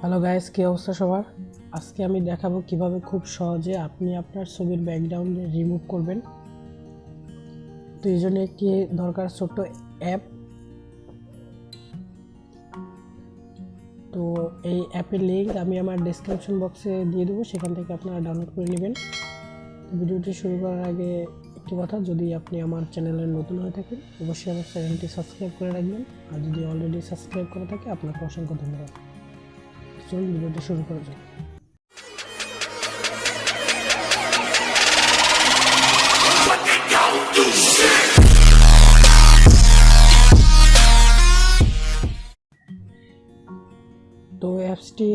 Hello guys, কি অবস্থা সবার? আজকে আমি দেখাবো কিভাবে খুব সহজে আপনি আপনার ছবির ব্যাকগ্রাউন্ড রিমুভ করবেন। তো এই জন্য একটি দরকার ছোট্ট অ্যাপ। তো এই অ্যাপের লিঙ্ক আমি আমার ডেসক্রিপশন বক্সে দিয়ে দেবো, সেখান থেকে আপনারা ডাউনলোড করে নেবেন। ভিডিওটি শুরু করার আগে একটি কথা, যদি আপনি আমার চ্যানেলে নতুন হয়ে থাকেন অবশ্যই আমার চ্যানেলটি সাবস্ক্রাইব করে রাখবেন, আর যদি অলরেডি সাবস্ক্রাইব করে থাকে আপনাকে অসংখ্য ধন্যবাদ। চলুন ভিডিওটি শুরু করা যাক। তো অ্যাপসটি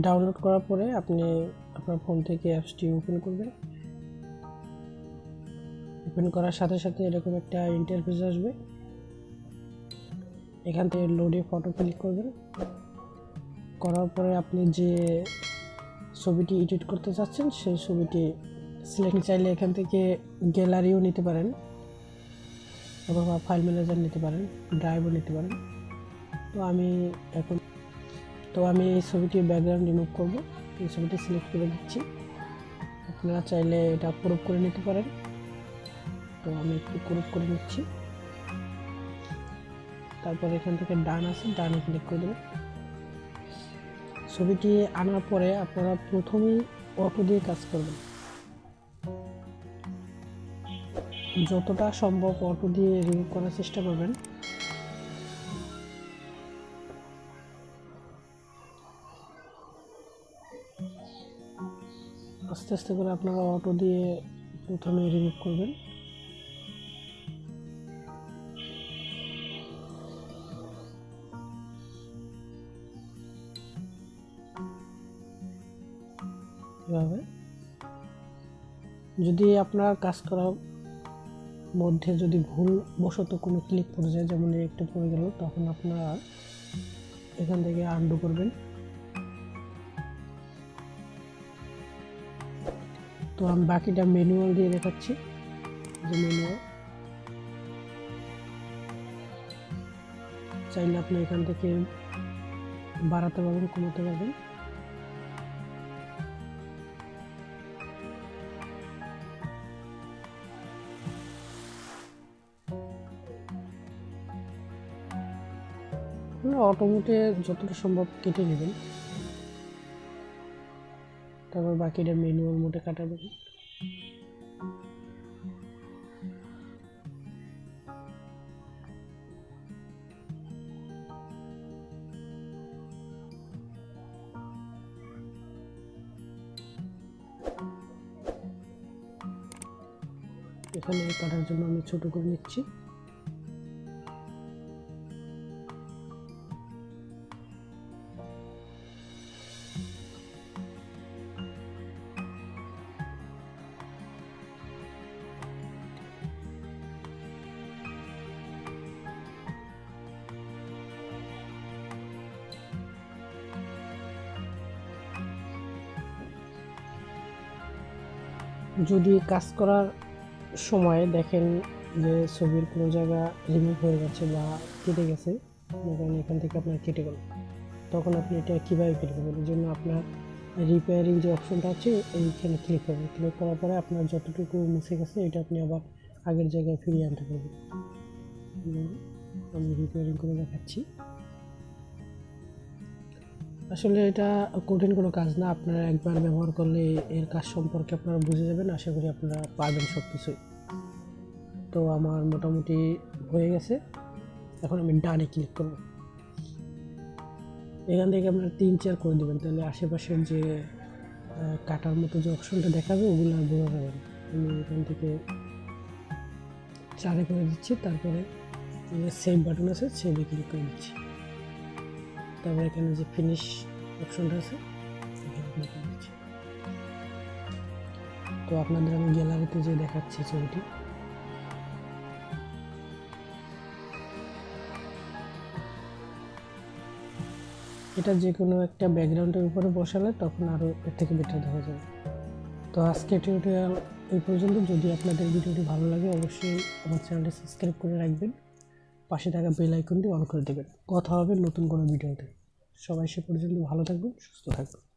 ডাউনলোড করার পরে আপনি আপনার ফোন থেকে অ্যাপসটি ওপেন করবেন। ওপেন করার সাথে সাথে এরকম একটা ইন্টারফেস আসবে। এখান থেকে লোডে ফটো ক্লিক করবেন। করার পরে আপনি যে ছবিটি এডিট করতে চাচ্ছেন সেই ছবিটি সিলেক্ট, চাইলে এখান থেকে গ্যালারিও নিতে পারেন অথবা ফাইল ম্যানেজার নিতে পারেন, ড্রাইভও নিতে পারেন। তো আমি এই ছবিটির ব্যাকগ্রাউন্ড রিমুভ করব। এই ছবিটি সিলেক্ট করে দিচ্ছি। আপনারা চাইলে এটা ক্রপ করে নিতে পারেন। তো আমি একটু ক্রপ করে নিচ্ছি। তারপর এখান থেকে ডান আছে, ডানে ক্লিক করে দেবেন। ছবিটি আনার পরে আপনারা প্রথমেই অটো দিয়ে কাজ করবেন। যতটা সম্ভব অটো দিয়ে রিমুভ করার চেষ্টা করবেন। আস্তে আস্তে করে আপনারা অটো দিয়ে প্রথমে রিমুভ করবেন। এভাবে যদি আপনার কাজ করার মধ্যে যদি ভুল বশত কোনো ক্লিক পড়ে যায়, যেমন একটা পড়ে গেল, তখন আপনারা এখান থেকে আনডু করবেন। তো আমি বাকিটা ম্যানুয়াল দিয়ে দেখাচ্ছি। যে ম্যানুয়াল চাইলে আপনি এখান থেকে বাড়াতে পারবেন, কমাতে পারবেন। অটোমেটে যতটা সম্ভব কেটে নেবেন, তারপর বাকিটা ম্যানুয়াল মোডে কাটাবেন। এখানে কাটার জন্য আমি ছোট করে নিচ্ছি। যদি কাজ করার সময় দেখেন যে ছবির কোনো জায়গা রিমুভ হয়ে গেছে বা কেটে গেছে, এখান থেকে আপনার কেটে গেল, তখন আপনি এটা কীভাবে কেটে দেবেন? এই জন্য আপনার রিপেয়ারিং যে অপশনটা আছে এইখানে ক্লিক করবেন। ক্লিক করার পরে আপনার যতটুকু মুছে গেছে এটা আপনি আবার আগের জায়গায় ফিরিয়ে আনতে পারবেন। আমি রিপেয়ারিং করে দেখাচ্ছি। আসলে এটা কঠিন কোনো কাজ না, আপনারা একবার ব্যবহার করলে এর কাজ সম্পর্কে আপনারা বুঝে যাবেন। আশা করি আপনারা পারবেন সব কিছুই। তো আমার মোটামুটি হয়ে গেছে। এখন আমি ডানে ক্লিক করব। এখান থেকে আপনারা 3-4 করে দেবেন, তাহলে আশেপাশের যে কাটার মতো যে অপশনটা দেখাবে ওগুলো আর বোঝা যাবে না। আমি এখান থেকে 4 করে দিচ্ছি। তারপরে সেভ বাটন আছে, সেভে ক্লিক করে দিচ্ছি। তারপর এখানে যে ফিনিশ অপশনটা আছে এখানে ক্লিক করে দিচ্ছি। তো আপনাদের আমি গ্যালারিতে যে দেখাচ্ছি ছবিটি। এটা যে কোনো একটা ব্যাকগ্রাউন্ডের উপরে বসালে তখন আরও এর থেকে বেটার দেখা যাবে। তো আজকে টিউটোরিয়াল এই পর্যন্ত। যদি আপনাদের ভিডিওটি ভালো লাগে অবশ্যই আমার চ্যানেলটি সাবস্ক্রাইব করে রাখবেন, পাশে থাকা বেল আইকনটি অন করে দেবেন। কথা হবে নতুন কোনো ভিডিওতে। সবাই সে পর্যন্ত ভালো থাকবেন, সুস্থ থাকবেন।